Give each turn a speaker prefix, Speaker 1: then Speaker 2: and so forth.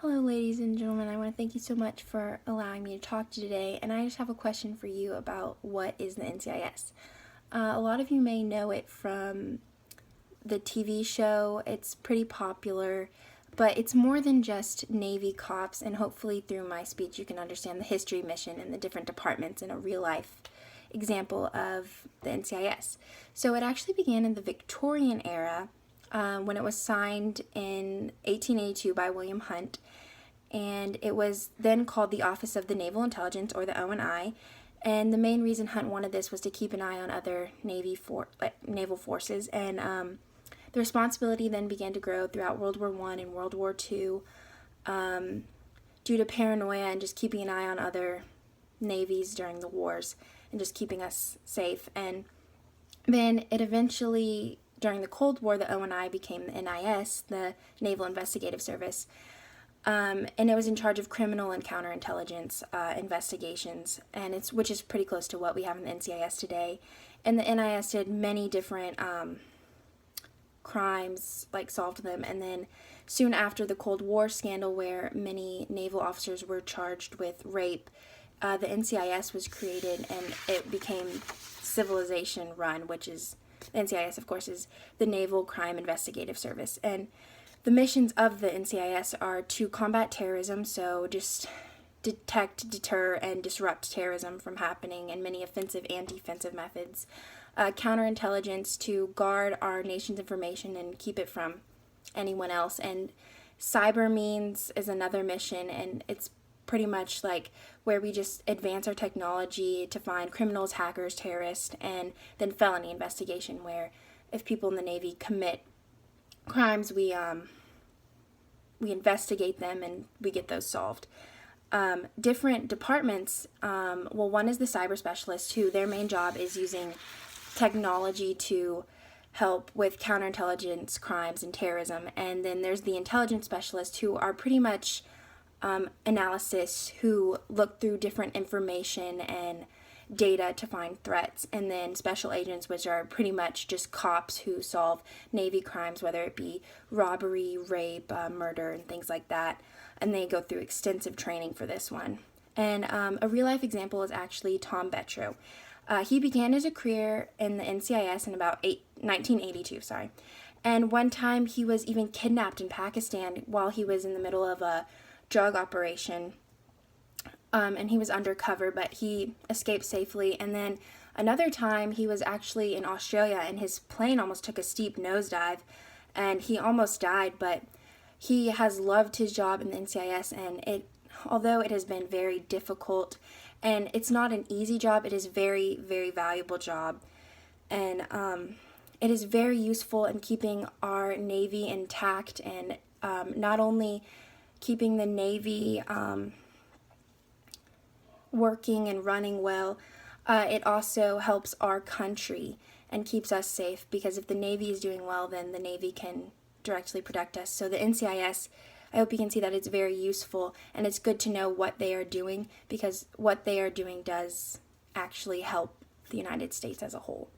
Speaker 1: Hello, ladies and gentlemen. I want to thank you so much for allowing me to talk to you today. And I just have a question for you about what is the NCIS. A lot of you may know it from the TV show. It's pretty popular, but it's more than just Navy cops. And hopefully, through my speech, you can understand the history, mission, and the different departments in a real life example of the NCIS. So it actually began in the Victorian era. When it was signed in 1882 by William Hunt, and it was then called the Office of the Naval Intelligence, or the ONI. And the main reason Hunt wanted this was to keep an eye on other naval forces, and the responsibility then began to grow throughout World War I and World War II due to paranoia and just keeping an eye on other navies during the wars and just keeping us safe. And then it eventually, during the Cold War, the ONI became the NIS, the Naval Investigative Service, and it was in charge of criminal and counterintelligence investigations, and which is pretty close to what we have in the NCIS today. And the NIS did many different crimes, solved them, and then soon after the Cold War scandal, where many naval officers were charged with rape, the NCIS was created, and it became Civilization Run, which is the NCIS, of course, is the Naval Crime Investigative Service. And the missions of the NCIS are to combat terrorism, so just detect, deter, and disrupt terrorism from happening, and many offensive and defensive methods. Counterintelligence, to guard our nation's information and keep it from anyone else. And cyber means is another mission, and it's pretty much like where we just advance our technology to find criminals, hackers, terrorists, and then felony investigation, where if people in the Navy commit crimes, we investigate them and we get those solved. Different departments, one is the cyber specialist, who their main job is using technology to help with counterintelligence crimes and terrorism. And then there's the intelligence specialists, who are pretty much analysis, who look through different information and data to find threats. And then special agents, which are pretty much just cops who solve Navy crimes, whether it be robbery, rape, murder, and things like that. And they go through extensive training for this one. And a real life example is actually Tom Betro. He began his career in the NCIS in about 1982. And one time he was even kidnapped in Pakistan while he was in the middle of a drug operation, and he was undercover, but he escaped safely. And then another time he was actually in Australia, and his plane almost took a steep nosedive, and he almost died, but he has loved his job in the NCIS, and although it has been very difficult, and it's not an easy job, it is very, very valuable job, and it is very useful in keeping our Navy intact, and not only keeping the Navy working and running well, it also helps our country and keeps us safe, because if the Navy is doing well, then the Navy can directly protect us. So the NCIS, I hope you can see that it's very useful, and it's good to know what they are doing, because what they are doing does actually help the United States as a whole.